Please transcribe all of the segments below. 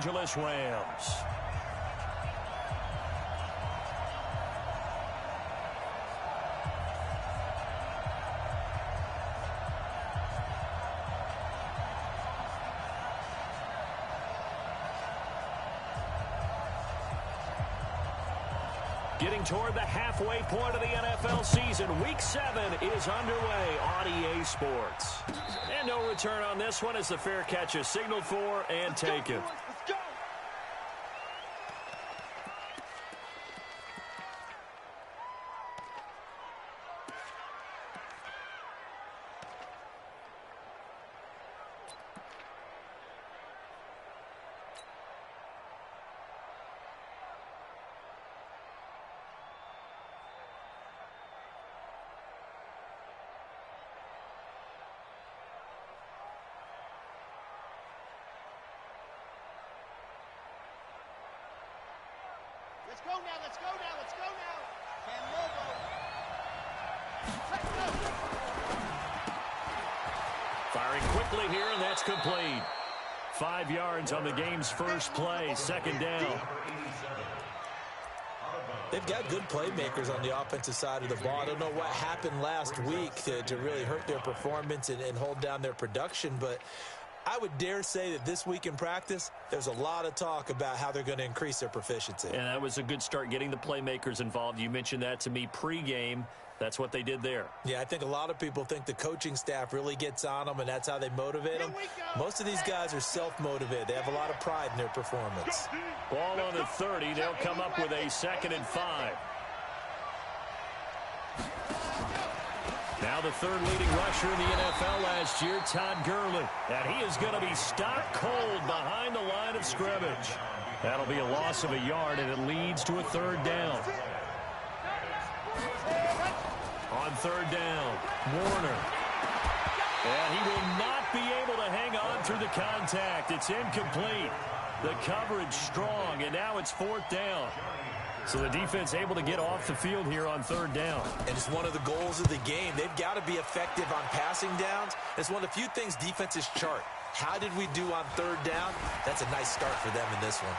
Angeles Rams. Getting toward the halfway point of the NFL season. Week 7 is underway on EA Sports. And no return on this one as the fair catch is signaled for and taken. Let's go. Let's go now, let's go now, let's go now. Cam Lobo. Let's go. Firing quickly here, and that's complete. 5 yards on the game's first play, second down. They've got good playmakers on the offensive side of the ball. I don't know what happened last week to really hurt their performance and hold down their production, but I would dare say that this week in practice, there's a lot of talk about how they're going to increase their proficiency. And that was a good start getting the playmakers involved. You mentioned that to me pregame. That's what they did there. Yeah, I think a lot of people think the coaching staff really gets on them, and that's how they motivate them. Most of these guys are self-motivated. They have a lot of pride in their performance. Ball on the 30. They'll come up with a 2nd and 5. Now the third leading rusher in the NFL last year, Todd Gurley. And he is going to be stopped cold behind the line of scrimmage. That'll be a loss of a yard, and it leads to a 3rd down. On 3rd down, Warner. And he will not be able to hang on through the contact. It's incomplete. The coverage strong, and now it's 4th down. So the defense able to get off the field here on 3rd down. And it's one of the goals of the game. They've got to be effective on passing downs. It's one of the few things defenses chart. How did we do on 3rd down? That's a nice start for them in this one.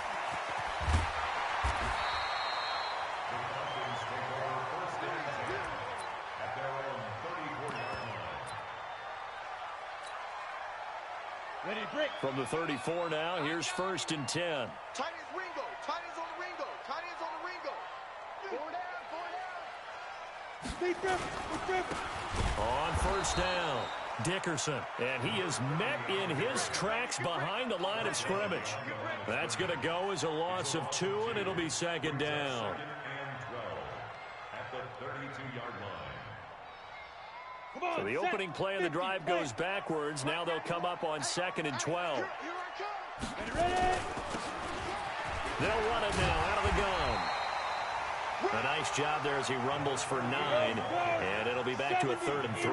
Ready, break. From the 34 now, here's 1st and 10. Tight ends Ringo. Tight ends on the Ringo. Tight ends on the Ringo. 4 down, 4 down. On 1st down, Dickerson. And he is met in his tracks behind the line of scrimmage. That's going to go as a loss of 2, and it'll be 2nd down. At the 32-yard line. So the opening play of the drive goes backwards. Now they'll come up on 2nd and 12. They'll run it now out of the gun. A nice job there as he rumbles for 9. And it'll be back to a 3rd and 3.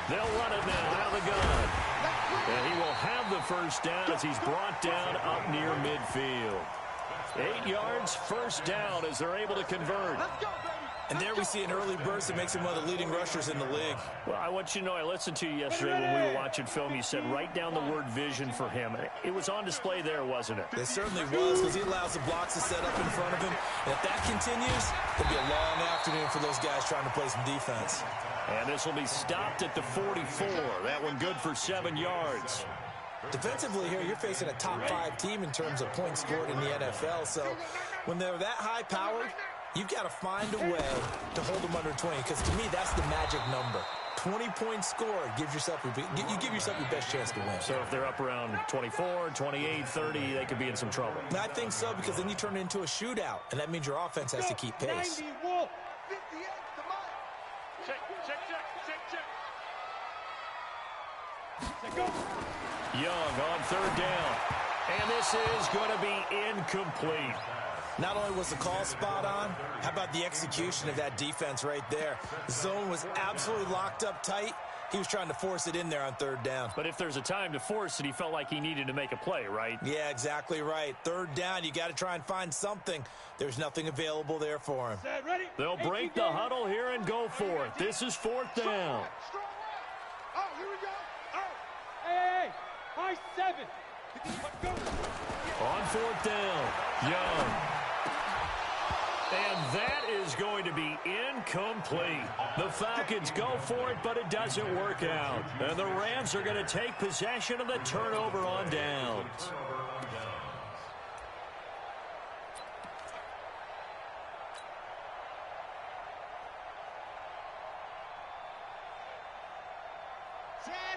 They'll run it now out of the gun. And he will have the 1st down as he's brought down up near midfield. 8 yards, 1st down as they're able to convert. And there we see an early burst that makes him one of the leading rushers in the league. Well, I want you to know, I listened to you yesterday when we were watching film. You said write down the word vision for him. It was on display there, wasn't it? It certainly was, because he allows the blocks to set up in front of him. And if that continues, it'll be a long afternoon for those guys trying to play some defense. And this will be stopped at the 44. That one good for 7 yards. Defensively here, you're facing a top 5 team in terms of points scored in the NFL. So when they're that high-powered, you've got to find a way to hold them under 20, because to me, that's the magic number. 20 points scored, you give yourself your best chance to win. So if they're up around 24, 28, 30, they could be in some trouble. And I think so, because then you turn it into a shootout, and that means your offense has to keep pace. 90, Wolf. 58, come on. Check. Go. Young on 3rd down. And this is going to be incomplete. Not only was the call spot on, how about the execution of that defense right there? The zone was absolutely locked up tight. He was trying to force it in there on 3rd down. But if there's a time to force it, he felt like he needed to make a play, right? Yeah, exactly right. 3rd down, you got to try and find something. There's nothing available there for him. Ready? They'll break the huddle here and go for it. This is 4th down. Oh, here we go. Oh. Hey. First 7. On 4th down, Young. And that is going to be incomplete. The Falcons go for it, but it doesn't work out. And the Rams are going to take possession of the turnover on downs.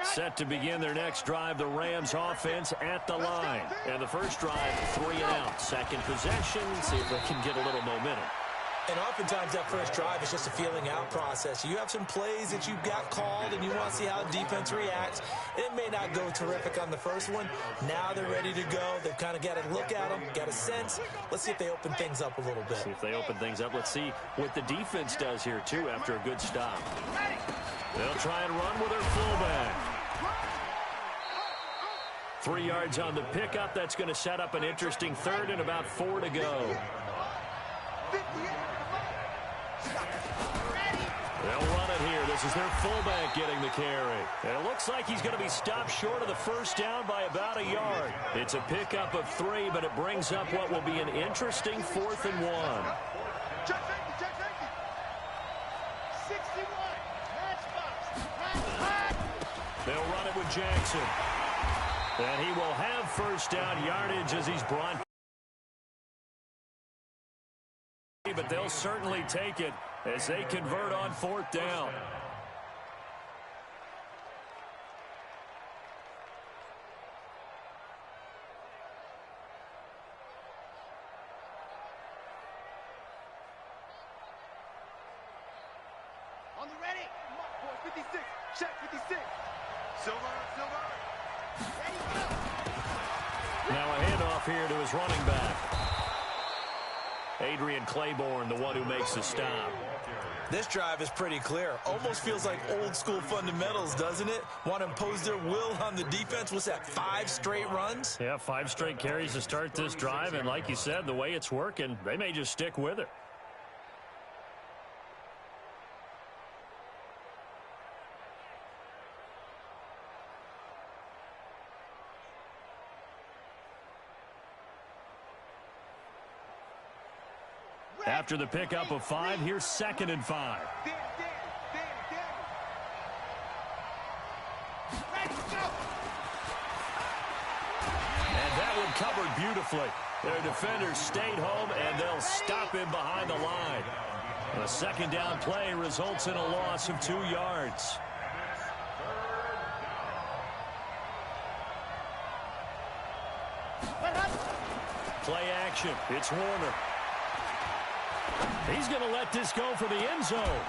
Set to begin their next drive, the Rams offense at the line. And the first drive, 3 and out. Second possession, see if they can get a little momentum. And oftentimes that first drive is just a feeling out process. You have some plays that you've got called and you want to see how the defense reacts. It may not go terrific on the first one. Now they're ready to go. They've kind of got to look at them, got a sense. Let's see if they open things up a little bit. See if they open things up. Let's see what the defense does here, too, after a good stop. They'll try and run with their fullback. 3 yards on the pickup. That's going to set up an interesting third and about 4 to go. They'll run it here. This is their fullback getting the carry. And it looks like he's going to be stopped short of the first down by about a yard. It's a pickup of 3, but it brings up what will be an interesting 4th and 1. Check safety. 61. Matchbox. They'll run it with Jackson. And he will have first down yardage as he's brought. But they'll certainly take it as they convert on 4th down. On the ready. Mark, boy, 56. Check 56. Silver. Ready, go. Now a handoff here to his running back. Adrian Claiborne, the one who makes the stop. This drive is pretty clear. Almost feels like old school fundamentals, doesn't it? Want to impose their will on the defense. What's that, 5 straight runs? Yeah, 5 straight carries to start this drive. And like you said, the way it's working, they may just stick with it. After the pickup of 5, here's 2nd and 5. And that one covered beautifully. Their defenders stayed home, and they'll stop him behind the line. A 2nd down play results in a loss of 2 yards. Play action. It's Warner. He's going to let this go for the end zone.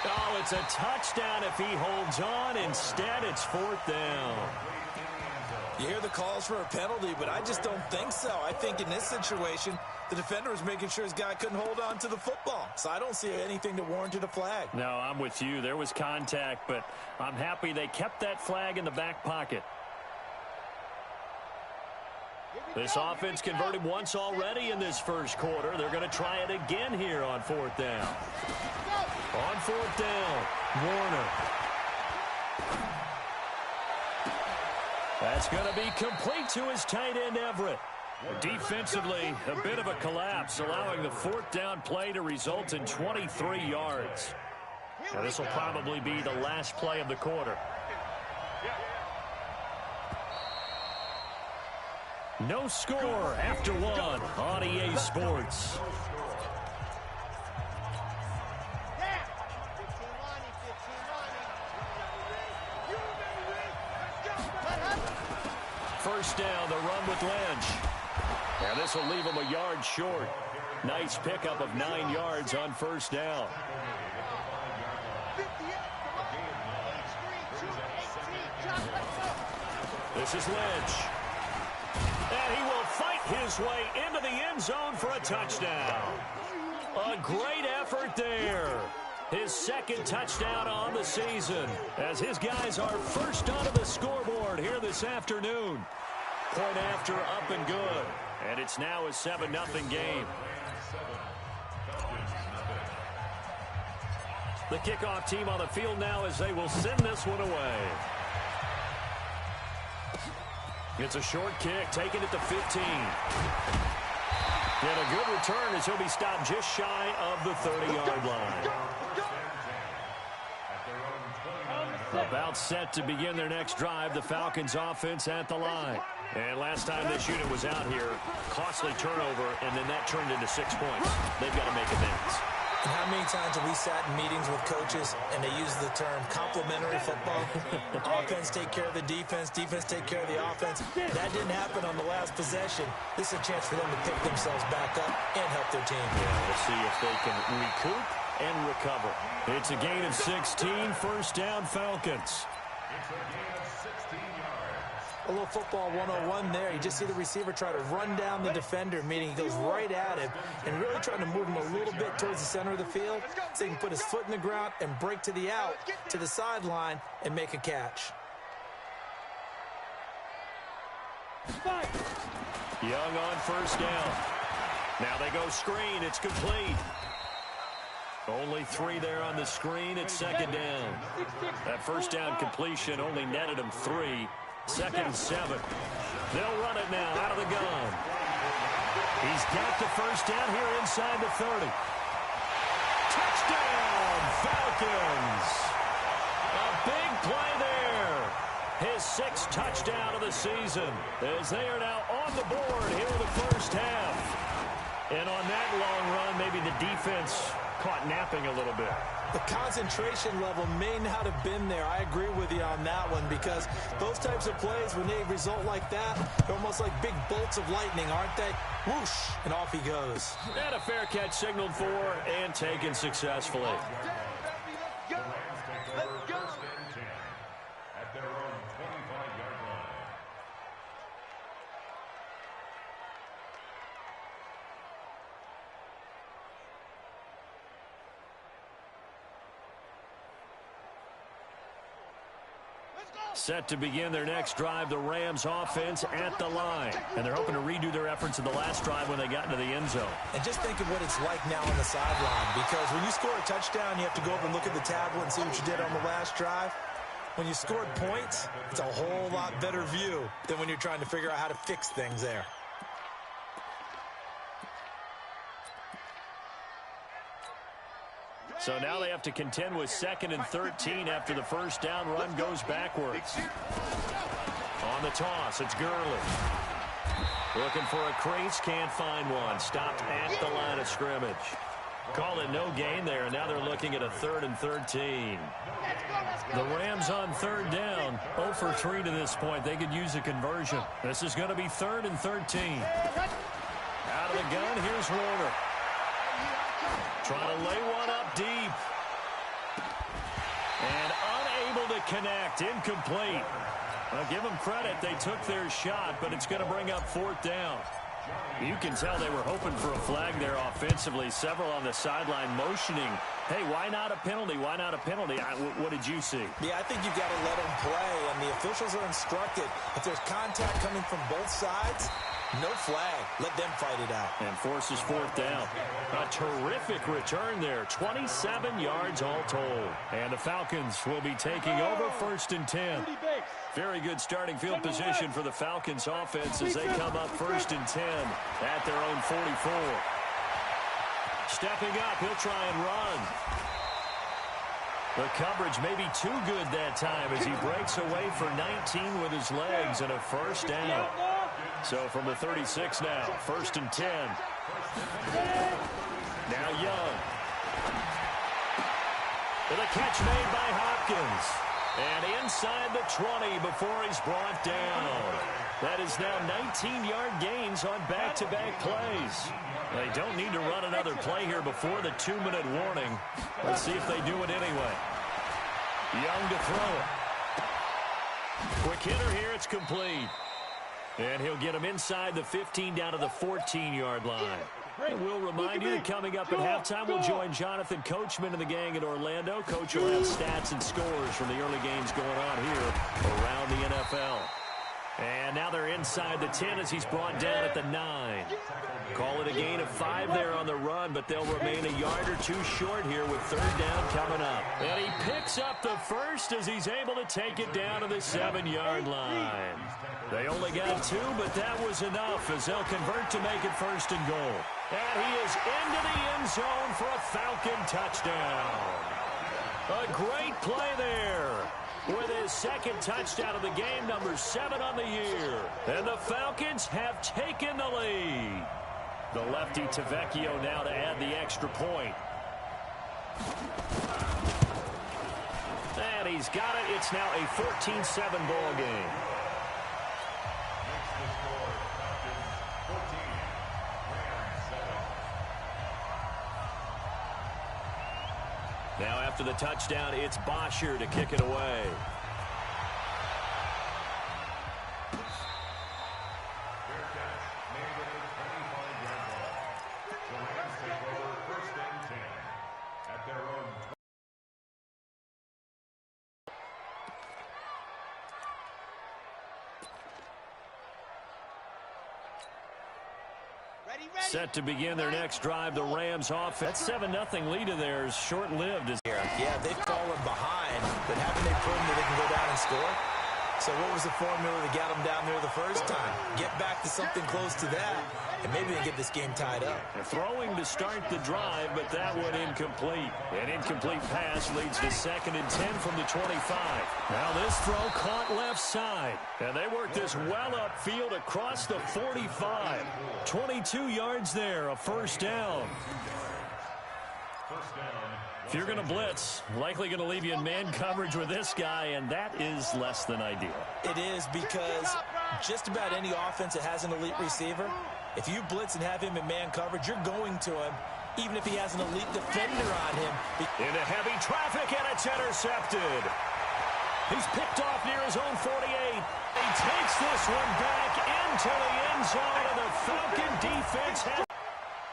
Oh, it's a touchdown if he holds on. Instead, it's 4th down. You hear the calls for a penalty, but I just don't think so. I think in this situation, the defender was making sure his guy couldn't hold on to the football. So I don't see anything to warrant a flag. No, I'm with you. There was contact, but I'm happy they kept that flag in the back pocket. This offense converted once already in this first quarter. They're going to try it again here on 4th down. On 4th down, Warner. That's going to be complete to his tight end, Everett. Defensively, a bit of a collapse, allowing the 4th down play to result in 23 yards. Now, this will probably be the last play of the quarter. No score after 1 on EA Sports. First down, the run with Lynch. And this will leave him a yard short. Nice pickup of 9 yards on first down. This is Lynch. And he will fight his way into the end zone for a touchdown. A great effort there. His 2nd touchdown on the season as his guys are first onto the scoreboard here this afternoon. Point after up and good. And it's now a 7-0 game. The kickoff team on the field now as they will send this one away. It's a short kick, taking it to 15. And a good return as he'll be stopped just shy of the 30-yard line. About set to begin their next drive, the Falcons offense at the line. And last time this unit was out here, costly turnover, and then that turned into 6 points. They've got to make amends. And how many times have we sat in meetings with coaches and they use the term complementary football? Offense take care of the defense, defense take care of the offense. That didn't happen on the last possession. This is a chance for them to pick themselves back up and help their team. Yeah, we'll see if they can recoup and recover. It's a gain of 16, first down Falcons. It's a gain of 16 yards. A little football 101 there. You just see the receiver try to run down the defender, meaning he goes right at him and really trying to move him a little bit towards the center of the field so he can put his foot in the ground and break to the out, to the sideline, and make a catch. Young on first down. Now they go screen. It's complete. Only 3 there on the screen. It's second down. That first down completion only netted him 3. Second and 7. They'll run it now out of the gun. He's got the first down here inside the 30. Touchdown, Falcons. A big play there. His 6th touchdown of the season as they are now on the board here in the first half. And on that long run, maybe the defense caught napping a little bit. The concentration level may not have been there. I agree with you on that one because those types of plays, when they result like that, they're almost like big bolts of lightning, aren't they? Whoosh, and off he goes. And a fair catch signaled for and taken successfully. The Rams take over first and 10 at their own 25-yard line. Set to begin their next drive, the Rams offense at the line. And they're hoping to redo their efforts in the last drive when they got into the end zone. And just think of what it's like now on the sideline, because when you score a touchdown, you have to go over and look at the tablet and see what you did on the last drive. When you scored points, it's a whole lot better view than when you're trying to figure out how to fix things there. So now they have to contend with 2nd and 13 after the first down run goes backwards. On the toss, it's Gurley. Looking for a crease, can't find one. Stopped at the line of scrimmage. Call it no gain there, and now they're looking at a 3rd and 13. The Rams on 3rd down, 0 for 3 to this point. They could use a conversion. This is going to be 3rd and 13. Out of the gun, here's Warner. Trying to lay one up deep. And unable to connect. Incomplete. I'll give them credit. They took their shot, but it's going to bring up 4th down. You can tell they were hoping for a flag there offensively. Several on the sideline motioning, hey, why not a penalty? Why not a penalty? What did you see? Yeah, I think you've got to let them play, and the officials are instructed. If there's contact coming from both sides, no flag. Let them fight it out. And forces 4th down. A terrific return there. 27 yards all told. And the Falcons will be taking over 1st and 10. Very good starting field position for the Falcons offense as they come up 1st and 10 at their own 44. Stepping up, he'll try and run. The coverage may be too good that time as he breaks away for 19 with his legs and a first down. So from the 36 now, 1st and 10. Now Young. With a catch made by Hopkins. And inside the 20 before he's brought down. That is now 19-yard gains on back-to-back plays. They don't need to run another play here before the 2-minute warning. Let's see if they do it anyway. Young to throw it. Quick hitter here, it's complete. And he'll get him inside the 15 down to the 14-yard line. And we'll remind you that coming up at halftime, we'll join Jonathan Coachman and the gang in Orlando. Coach will have stats and scores from the early games going on here around the NFL. And now they're inside the 10 as he's brought down at the 9. Call it a gain of 5 there on the run, but they'll remain a yard or 2 short here with 3rd down coming up. And he picks up the first as he's able to take it down to the 7-yard line. They only got 2, but that was enough as they'll convert to make it 1st and goal. And he is into the end zone for a Falcon touchdown. A great play there with his 2nd touchdown of the game, number 7 on the year. And the Falcons have taken the lead. The lefty Tavecchio now to add the extra point. And he's got it. It's now a 14-7 ball game. Now after the touchdown, it's Bosher to kick it away. Set to begin their next drive, the Rams offense. That 7-0 lead of theirs short-lived. Yeah, they've fallen behind, but haven't they proven that they can go down and score? So what was the formula that got them down there the first time? Get back to something close to that, and maybe they get this game tied up. Throwing to start the drive, but that one incomplete. An incomplete pass leads to 2nd and 10 from the 25. Now this throw caught left side, and they work this well upfield across the 45. 22 yards there, a 1st down. If you're going to blitz, likely going to leave you in man coverage with this guy, and that is less than ideal. It is, because just about any offense that has an elite receiver, if you blitz and have him in man coverage, you're going to him, even if he has an elite defender on him. Into heavy traffic, and it's intercepted. He's picked off near his own 48. He takes this one back into the end zone, and the Falcon defense has...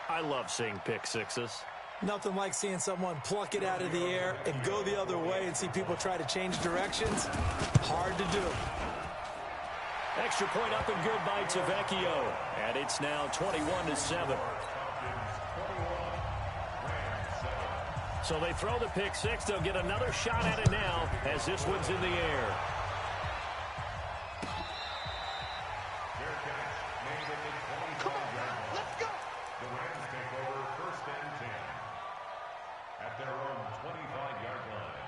I love seeing pick sixes. Nothing like seeing someone pluck it out of the air and go the other way and see people try to change directions. Hard to do. Extra point up and good by Tavecchio. And it's now 21-7. So they throw the pick six. They'll get another shot at it now as this one's in the air. Come on, let's go. The Rams take over 1st and 10 at their own 25-yard line.